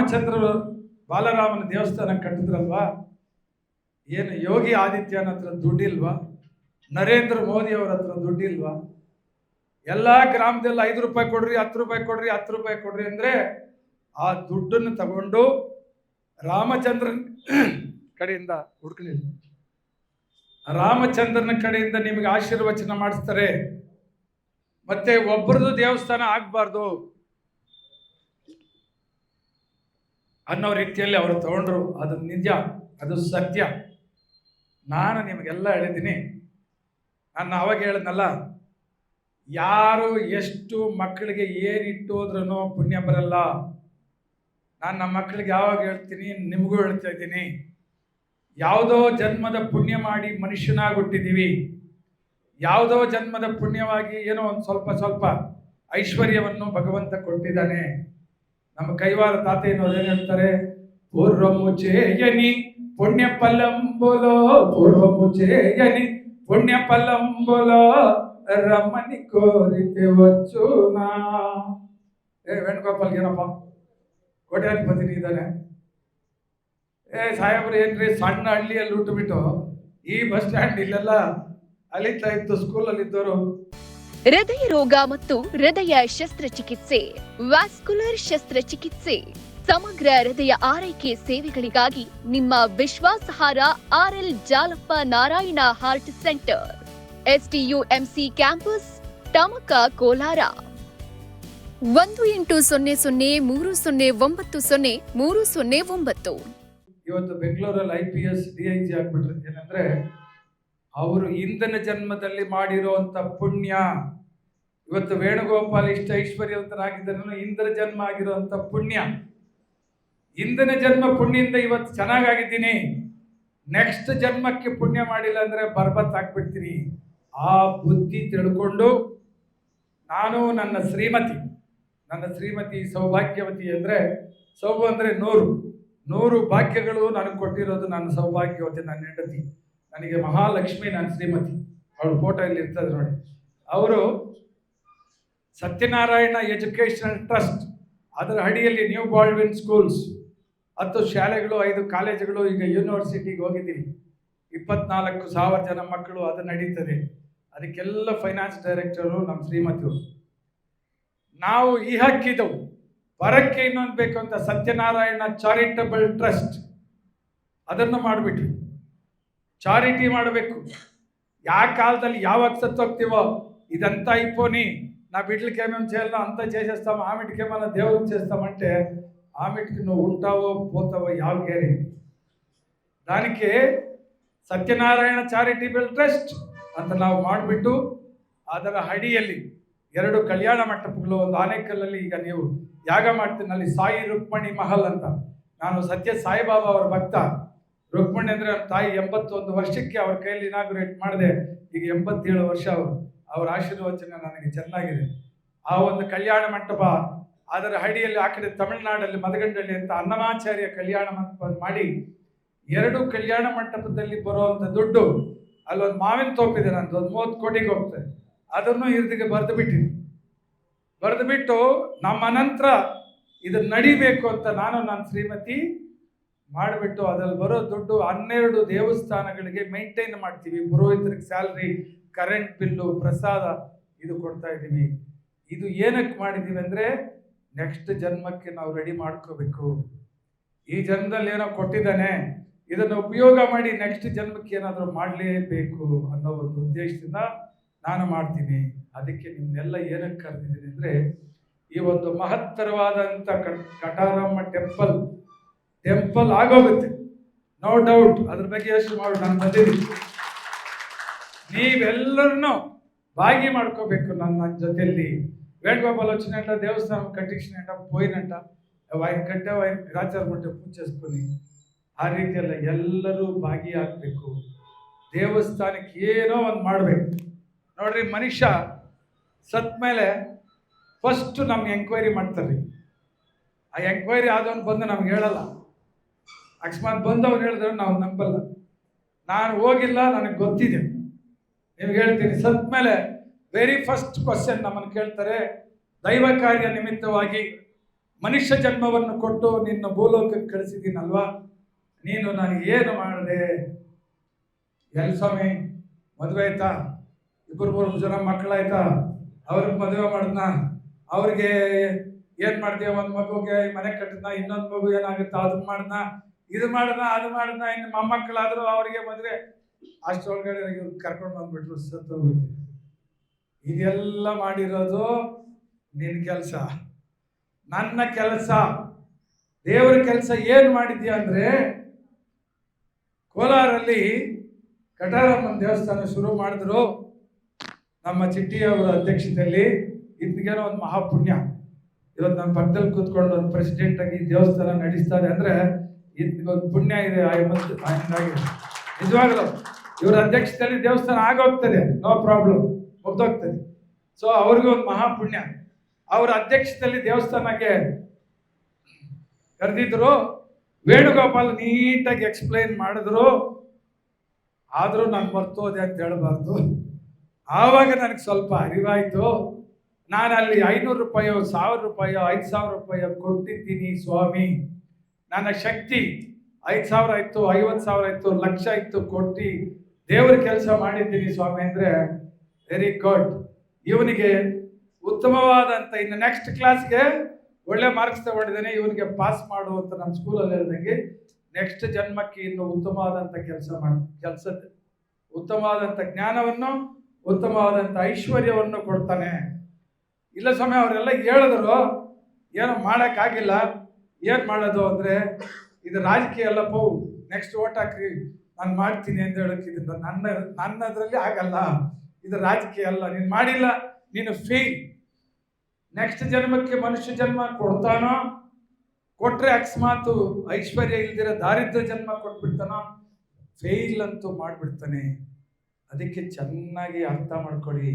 ರಾಮಚಂದ್ರ ಬಾಲರಾಮನ ದೇವಸ್ಥಾನ ಕಟ್ಟಿದ್ರಲ್ವಾ, ಏನು ಯೋಗಿ ಆದಿತ್ಯನ ಹತ್ರ ದುಡ್ಡಿಲ್ವಾ? ನರೇಂದ್ರ ಮೋದಿ ಅವರ ಹತ್ರ ದುಡ್ಡಿಲ್ವಾ? ಎಲ್ಲ ಗ್ರಾಮದಲ್ಲಿ 5 ರೂಪಾಯಿ ಕೊಡ್ರಿ, 10 ರೂಪಾಯಿ ಕೊಡ್ರಿ, 10 ರೂಪಾಯಿ ಕೊಡ್ರಿ ಅಂದರೆ ಆ ದುಡ್ಡನ್ನು ತಗೊಂಡು ರಾಮಚಂದ್ರನ ಕಡೆಯಿಂದ ಹುಡುಕಲಿಲ್ಲ. ರಾಮಚಂದ್ರನ ಕಡೆಯಿಂದ ನಿಮಗೆ ಆಶೀರ್ವಚನ ಮಾಡಿಸ್ತಾರೆ. ಮತ್ತೆ ಒಬ್ಬರದು ದೇವಸ್ಥಾನ ಆಗಬಾರ್ದು ಅನ್ನೋ ರೀತಿಯಲ್ಲಿ ಅವರು ತಗೊಂಡ್ರು. ಅದು ನಿಜ, ಅದು ಸತ್ಯ. ನಾನು ನಿಮಗೆಲ್ಲ ಹೇಳಿದ್ದೀನಿ. ನಾನು ಅವಾಗ ಹೇಳಿದ್ನಲ್ಲ, ಯಾರು ಎಷ್ಟು ಮಕ್ಕಳಿಗೆ ಏನಿಟ್ಟೋದ್ರೂ ಪುಣ್ಯ ಬರಲ್ಲ. ನಾನು ನಮ್ಮ ಮಕ್ಕಳಿಗೆ ಯಾವಾಗ ಹೇಳ್ತೀನಿ, ನಿಮಗೂ ಹೇಳ್ತಾ ಇದ್ದೀನಿ, ಯಾವುದೋ ಜನ್ಮದ ಪುಣ್ಯ ಮಾಡಿ ಮನುಷ್ಯನಾಗಿ ಹುಟ್ಟಿದ್ದೀವಿ. ಯಾವುದೋ ಜನ್ಮದ ಪುಣ್ಯವಾಗಿ ಏನೋ ಒಂದು ಸ್ವಲ್ಪ ಐಶ್ವರ್ಯವನ್ನು ಭಗವಂತ ಕೊಟ್ಟಿದ್ದಾನೆ. ನಮ್ಮ ಕೈವಾರ ತಾತ ಏನೋದೇನು ಹೇಳ್ತಾರೆ, ಪೂರ್ವಮುಚೇಯನಿ ಪುಣ್ಯ ಪಲ್ಲಂಬುಲೋ, ಪೂರ್ವಮುಚೇಯನಿ ಪುಣ್ಯ ಪಲ್ಲಂಬುಲೋ ರಮಣಿ ಕೋರಿತೆ ವಚ್ಚುನಾ. ವೇಣುಗೋಪಾಲ್ಗೆ ಏನಪ್ಪ ಕೋಟ್ಯಾಧಿಪತಿ ಇದ್ದಾನೆ. ಸಾಹೇಬ್ರು ಏನ್ರಿ ಸಣ್ಣ ಹಳ್ಳಿಯಲ್ಲಿ ಹುಟ್ಟುಬಿಟ್ಟು ಈ ಬಸ್ ಸ್ಟ್ಯಾಂಡ್ ಇಲ್ಲೆಲ್ಲ ಅಲಿತಾ ಇತ್ತು ಸ್ಕೂಲಲ್ಲಿದ್ದವರು. ಹೃದಯ ರೋಗ ಮತ್ತು ಹೃದಯ ಶಸ್ತ್ರಚಿಕಿತ್ಸೆ, ವ್ಯಾಸ್ಕುಲರ್ ಶಸ್ತ್ರಚಿಕಿತ್ಸೆ, ಸಮಗ್ರ ಹೃದಯ ಆರೈಕೆ ಸೇವೆಗಳಿಗಾಗಿ ನಿಮ್ಮ ವಿಶ್ವಾಸಾರ್ಹ RL Jalappa Narayana heart centre, STUMC campus, Tamaka, Kolar. 180030090309. ಇವತ್ತು ಬೆಂಗಳೂರಲ್ಲಿ IPS DIG ಆಗ್ಬಿಟ್ರೆ ಏನಂದ್ರೆ ಅವರು ಹಿಂದಿನ ಜನ್ಮದಲ್ಲಿ ಮಾಡಿರುವಂತ ಪುಣ್ಯ. ಇವತ್ತು ವೇಣುಗೋಪಾಲ್ ಇಷ್ಟ ಐಶ್ವರ್ಯವಂತನಾಗಿದ್ದರೂ ಹಿಂದಿನ ಜನ್ಮ ಆಗಿರುವಂತ ಪುಣ್ಯ. ಹಿಂದಿನ ಜನ್ಮ ಪುಣ್ಯದಿಂದ ಇವತ್ತು ಚೆನ್ನಾಗಿದ್ದೀನಿ. ನೆಕ್ಸ್ಟ್ ಜನ್ಮಕ್ಕೆ ಪುಣ್ಯ ಮಾಡಿಲ್ಲ ಅಂದ್ರೆ ಬರ್ಬತ್ ಆಗ್ಬಿಡ್ತೀನಿ. ಆ ಬುದ್ಧಿ ತಿಳ್ಕೊಂಡು ನಾನು ನನ್ನ ಶ್ರೀಮತಿ ಸೌಭಾಗ್ಯವತಿ ಅಂದರೆ ಸೌಭ ಅಂದರೆ 100 ಭಾಗ್ಯಗಳು ನನಗೆ ಕೊಟ್ಟಿರೋದು. ನನ್ನ ಸೌಭಾಗ್ಯವತಿ ನನ್ನ ಹೆಂಡತಿ, ನನಗೆ ಮಹಾಲಕ್ಷ್ಮಿ ನನ್ನ ಶ್ರೀಮತಿ. ಅವಳು ಫೋಟೋ ಇಲ್ಲಿ ಇರ್ತದೆ ನೋಡಿ. ಅವರು ಸತ್ಯನಾರಾಯಣ ಎಜುಕೇಷನಲ್ ಟ್ರಸ್ಟ್, ಅದರ ಅಡಿಯಲ್ಲಿ ನ್ಯೂ ಬಾಲ್ವಿನ್ ಸ್ಕೂಲ್ಸ್, 10 ಶಾಲೆಗಳು, 5 ಕಾಲೇಜುಗಳು, ಈಗ ಯೂನಿವರ್ಸಿಟಿಗೆ ಹೋಗಿದ್ದೀವಿ. 24,000 ಜನ ಮಕ್ಕಳು ಅದು ನಡೀತದೆ. ಅದಕ್ಕೆಲ್ಲ ಫೈನಾನ್ಸ್ ಡೈರೆಕ್ಟರು ನಮ್ಮ ಶ್ರೀಮತಿಯವರು. ನಾವು ಈ ಹಕ್ಕಿದವು ಪರಕ್ಕೆ ಇನ್ನೊಂದು ಬೇಕು ಅಂತ ಸತ್ಯನಾರಾಯಣ ಚಾರಿಟಬಲ್ ಟ್ರಸ್ಟ್ ಅದನ್ನು ಮಾಡಿಬಿಟ್ವಿ. ಚಾರಿಟಿ ಮಾಡಬೇಕು. ಯಾವ కాలದಲ್ಲಿ యావక్ సత్తోక్తివో ఇదంతా అయిపోని నా బిడ్డలకి ఏమేమి చేయాలో అంతా చేసేస్తాం, ఆమెటికి ఏమైనా దేవుడికి చేస్తామంటే ఆమెటికి నువ్వు ఉంటావో పోతావో ಯಾವ గ్యారెంటీ? దానికి ಸತ್ಯನಾರಾಯಣ ಚಾರಿಟಬಲ್ ಟ್ರಸ್ಟ್ ಅಂತ ನಾವು ಮಾಡಿಬಿಟ್ಟು ಅದರ ಅಡಿಯಲ್ಲಿ 2 ಕಲ್ಯಾಣ ಮಂಟಪಗಳು, ಒಂದು ಆನೇಕಲ್ಲಲ್ಲಿ ಈಗ ನೀವು ಯಾಗ ಮಾಡ್ತೀನಿ, ಅಲ್ಲಿ ಸಾಯಿ ರುಕ್ಮಣಿ ಮಹಲ್ ಅಂತ. ನಾನು ಸತ್ಯ ಸಾಯಿಬಾಬಾ ಅವರ ಭಕ್ತ. ರುಕ್ಮಣಿ ಅಂದರೆ ನನ್ನ ತಾಯಿ 81 ವರ್ಷಕ್ಕೆ ಅವ್ರ ಕೈಯಲ್ಲಿ ಇನಾಗ್ರೇಟ್ ಮಾಡಿದೆ. ಈಗ 87 ವರ್ಷ ಅವ್ರ ಆಶೀರ್ವಚನ ನನಗೆ ಚೆನ್ನಾಗಿದೆ. ಆ ಒಂದು ಕಲ್ಯಾಣ ಮಂಟಪ ಅದರ ಅಡಿಯಲ್ಲಿ ಆ ಕಡೆ ತಮಿಳುನಾಡಲ್ಲಿ ಮದಗಂಡಳ್ಳಿ ಅಂತ ಅನ್ನಮಾಚಾರ್ಯ ಕಲ್ಯಾಣ ಮಂಟಪ ಮಾಡಿ 2 ಕಲ್ಯಾಣ ಮಂಟಪದಲ್ಲಿ ಬರುವಂಥ ದುಡ್ಡು ಅಲ್ಲೊಂದು ಮಾವಿನ ತೋಪಿದೆ, ನಂದು ಒಂದು 30 ಕೋಟಿಗೆ ಹೋಗ್ತದೆ. ಅದನ್ನು ಇರ್ದಿಗೆ ಬರೆದು ಬಿಟ್ಟು ನಮ್ಮ ನಂತರ ಇದು ನಡಿಬೇಕು ಅಂತ ನಾನು ನನ್ನ ಶ್ರೀಮತಿ ಮಾಡಿಬಿಟ್ಟು ಅದರಲ್ಲಿ ಬರೋ ದುಡ್ಡು 12 ದೇವಸ್ಥಾನಗಳಿಗೆ ಮೇಂಟೈನ್ ಮಾಡ್ತೀವಿ. ಪುರೋಹಿತರಿಗೆ ಸ್ಯಾಲ್ರಿ, ಕರೆಂಟ್ ಬಿಲ್ಲು, ಪ್ರಸಾದ ಇದು ಕೊಡ್ತಾ ಇದ್ದೀವಿ. ಇದು ಏನಕ್ಕೆ ಮಾಡಿದ್ದೀವಿ ಅಂದರೆ ನೆಕ್ಸ್ಟ್ ಜನ್ಮಕ್ಕೆ ನಾವು ರೆಡಿ ಮಾಡ್ಕೋಬೇಕು. ಈ ಜನ್ಮದಲ್ಲಿ ಏನೋ ಕೊಟ್ಟಿದ್ದಾನೆ, ಇದನ್ನು ಉಪಯೋಗ ಮಾಡಿ ನೆಕ್ಸ್ಟ್ ಜನ್ಮಕ್ಕೆ ಏನಾದರೂ ಮಾಡಲೇಬೇಕು ಅನ್ನೋ ಒಂದು ಉದ್ದೇಶದಿಂದ ನಾನು ಮಾಡ್ತೀನಿ. ಅದಕ್ಕೆ ನಿಮ್ಮನ್ನೆಲ್ಲ ಏನಕ್ಕೆ ಕರೆದಿದ್ದೀನಿ ಅಂದರೆ ಈ ಒಂದು ಮಹತ್ತರವಾದಂಥ ಕಟಾರಮ್ಮ ಟೆಂಪಲ್ ಆಗೋಗುತ್ತೆ, ನೋ ಡೌಟ್. ಅದ್ರ ಬಗ್ಗೆ ಯೋಚನೆ ಮಾಡಿ ನಾನು ಬಂದಿದ್ದೀನಿ. ನೀವೆಲ್ಲರನ್ನೂ ಭಾಗಿ ಮಾಡ್ಕೋಬೇಕು ನನ್ನ ಜೊತೆಯಲ್ಲಿ. వేణుగోపాలొచ్చినట్ట దేవస్థానం కట్టించినట్ట పోయినట్ట ఆయన కట్టావు, ఆయన గ్రాచారం ఉంటే పూజ చేసుకొని ಆ ರೀತಿಯೆಲ್ಲ ಎಲ್ಲರೂ ಭಾಗಿಯಾಗಬೇಕು. ದೇವಸ್ಥಾನಕ್ಕೆ ಏನೋ ಒಂದು ಮಾಡಬೇಕು. ನೋಡ್ರಿ, ಮನುಷ್ಯ ಸತ್ ಮೇಲೆ ಫಸ್ಟ್ ನಮ್ಗೆ ಎಂಕ್ವೈರಿ ಮಾಡ್ತಾರೆ. ಆ ಎಂಕ್ವೈರಿ ಆದವನು ಬಂದು ನಮ್ಗೆ ಹೇಳಲ್ಲ. ಅಕಸ್ಮಾತ್ ಬಂದವ್ರು ಹೇಳಿದ್ರೆ ನಾವು ನಂಬಲ್ಲ. ನಾನು ಹೋಗಿಲ್ಲ, ನನಗೆ ಗೊತ್ತಿದೆ. ನಿಮ್ಗೆ ಹೇಳ್ತೀನಿ, ಸತ್ ಮೇಲೆ ವೆರಿ ಫಸ್ಟ್ ಕ್ವಶನ್ ನಮ್ಮನ್ನು ಕೇಳ್ತಾರೆ, ದೈವ ಕಾರ್ಯ ನಿಮಿತ್ತವಾಗಿ ಮನುಷ್ಯ ಜನ್ಮವನ್ನು ಕೊಟ್ಟು ನಿನ್ನ ಭೂಲೋಕಕ್ಕೆ ಕಳಿಸಿದ್ದೀನಲ್ವಾ, ನೀನು ನನಗೆ ಏನು ಮಾಡಿದೆ? ಎಲ್ಲಿ ಸ್ವಾಮಿ, ಮದುವೆ ಆಯ್ತಾ? 2-3 ಜನ ಮಕ್ಕಳಾಯ್ತಾ? ಅವ್ರಿಗೆ ಮದುವೆ ಮಾಡಿದ್ನ? ಅವ್ರಿಗೆ ಏನು ಮಾಡ್ತೀಯ? ಒಂದು ಮಗುಗೆ ಮನೆ ಕಟ್ಟಿದ್ನ, ಇನ್ನೊಂದು ಮಗು ಏನಾಗುತ್ತಾ ಅದನ್ನ ಮಾಡಿದ್ನ, ಇದು ಮಾಡಿದ್ನ, ಅದು ಮಾಡಿದ್ನ, ಇನ್ನು ಮೊಮ್ಮಕ್ಕಳಾದರೂ ಅವರಿಗೆ ಮದುವೆ. ಅಷ್ಟೊಳಗಡೆ ಇವ್ರು ಕರ್ಕೊಂಡು ಬಂದ್ಬಿಟ್ರು, ಸತ್ತೋಗ್ಬಿಟ್ಟು. ಇದೆಲ್ಲ ಮಾಡಿರೋದು ನಿನ್ನ ಕೆಲಸ, ನನ್ನ ಕೆಲಸ. ದೇವರ ಕೆಲಸ ಏನು ಮಾಡಿದ್ಯಾ ಅಂದರೆ, ಕೋಲಾರಲ್ಲಿ ಕಟಾರಮ್ಮನ ದೇವಸ್ಥಾನ ಶುರು ಮಾಡಿದ್ರು ನಮ್ಮ ಚಿಟ್ಟಿಯವರ ಅಧ್ಯಕ್ಷತೆಯಲ್ಲಿ. ಇದಕ್ಕೇನೋ ಒಂದು ಮಹಾಪುಣ್ಯ. ಇವತ್ತು ನಮ್ಮ ಪಕ್ಕದಲ್ಲಿ ಕೂತ್ಕೊಂಡು ಒಂದು ಪ್ರೆಸಿಡೆಂಟ್ ಆಗಿ ದೇವಸ್ಥಾನ ನಡೆಸ್ತಾರೆ ಅಂದರೆ ಇದಕ್ಕೊಂದು ಪುಣ್ಯ ಇದೆ. ಹಂಗಾಗಿ ನಿಜವಾಗಲೂ ಇವರ ಅಧ್ಯಕ್ಷತೆಯಲ್ಲಿ ದೇವಸ್ಥಾನ ಆಗೋಗ್ತದೆ, ನೋ ಪ್ರಾಬ್ಲಮ್, ಮುಗ್ದೋಗ್ತದೆ. ಸೊ ಅವ್ರಿಗೂ ಒಂದು ಮಹಾಪುಣ್ಯ. ಅವರ ಅಧ್ಯಕ್ಷತೆಯಲ್ಲಿ ದೇವಸ್ಥಾನಕ್ಕೆ ಕರೆದಿದ್ರು. ವೇಣುಗೋಪಾಲ್ ನೀಟಾಗಿ ಎಕ್ಸ್ಪ್ಲೈನ್ ಮಾಡಿದ್ರು. ಆದರೂ ನಾನು ಮರ್ತೋದೆ ಅಂತ ಹೇಳಬಾರ್ದು. ಆವಾಗ ನನಗೆ ಸ್ವಲ್ಪ ಅರಿವಾಯಿತು. ನಾನು ಅಲ್ಲಿ 500 ರೂಪಾಯೋ 1000 ರೂಪಾಯೋ 5000 ರೂಪಾಯೋ ಕೊಟ್ಟಿದ್ದೀನಿ ಸ್ವಾಮಿ. ನನ್ನ ಶಕ್ತಿ 5000 ಆಯಿತು, 50,000 ಆಯಿತು, ಲಕ್ಷ ಇತ್ತು, ಕೊಟ್ಟು ದೇವ್ರ ಕೆಲಸ ಮಾಡಿದ್ದೀನಿ ಸ್ವಾಮಿ ಅಂದರೆ ವೆರಿ ಗುಡ್. ಇವನಿಗೆ ಉತ್ತಮವಾದಂಥ ಇನ್ನು ನೆಕ್ಸ್ಟ್ ಕ್ಲಾಸ್ಗೆ ಒಳ್ಳೆ ಮಾರ್ಕ್ಸ್ ತಗೊಂಡಿದ್ದಾನೆ, ಇವನಿಗೆ ಪಾಸ್ ಮಾಡು ಅಂತ ನಮ್ಮ ಸ್ಕೂಲಲ್ಲಿ ಹೇಳ್ದಂಗೆ ನೆಕ್ಸ್ಟ್ ಜನ್ಮಕ್ಕೆ ಇನ್ನು ಉತ್ತಮವಾದಂಥ ಉತ್ತಮವಾದಂಥ ಜ್ಞಾನವನ್ನು, ಉತ್ತಮವಾದಂಥ ಐಶ್ವರ್ಯವನ್ನು ಕೊಡ್ತಾನೆ. ಇಲ್ಲ ಸ್ವಾಮಿ, ಅವರೆಲ್ಲ ಹೇಳಿದ್ರು, ಏನೋ ಮಾಡೋಕ್ಕಾಗಿಲ್ಲ. ಏನು ಮಾಡೋದು ಅಂದರೆ, ಇದು ರಾಜಕೀಯ ಅಲ್ಲ ಪೋ, ನೆಕ್ಸ್ಟ್ ಓಟ್ ಹಾಕ್ರಿ, ನಾನು ಮಾಡ್ತೀನಿ ಅಂತ ಹೇಳೋಕ್ಕೆ ಇದು ನನ್ನದ್ರಲ್ಲಿ ಆಗಲ್ಲ. ಇದು ರಾಜಕೀಯ ಅಲ್ಲ, ನೀನು ಮಾಡಿಲ್ಲ, ನೀನು ಫೇಲ್. ನೆಕ್ಸ್ಟ್ ಜನ್ಮಕ್ಕೆ ಮನುಷ್ಯ ಜನ್ಮ ಕೊಡ್ತಾನೋ, ಕೊಟ್ಟರೆ ಅಕಸ್ಮಾತು ಐಶ್ವರ್ಯ ಇಲ್ದಿರ ದಾರಿದ್ರ್ಯ ಜನ್ಮ ಕೊಟ್ಬಿಡ್ತಾನೋ, ಫೇಲ್ ಅಂತೂ ಮಾಡಿಬಿಡ್ತಾನೆ. ಅದಕ್ಕೆ ಚೆನ್ನಾಗಿ ಅರ್ಥ ಮಾಡ್ಕೊಳ್ಳಿ.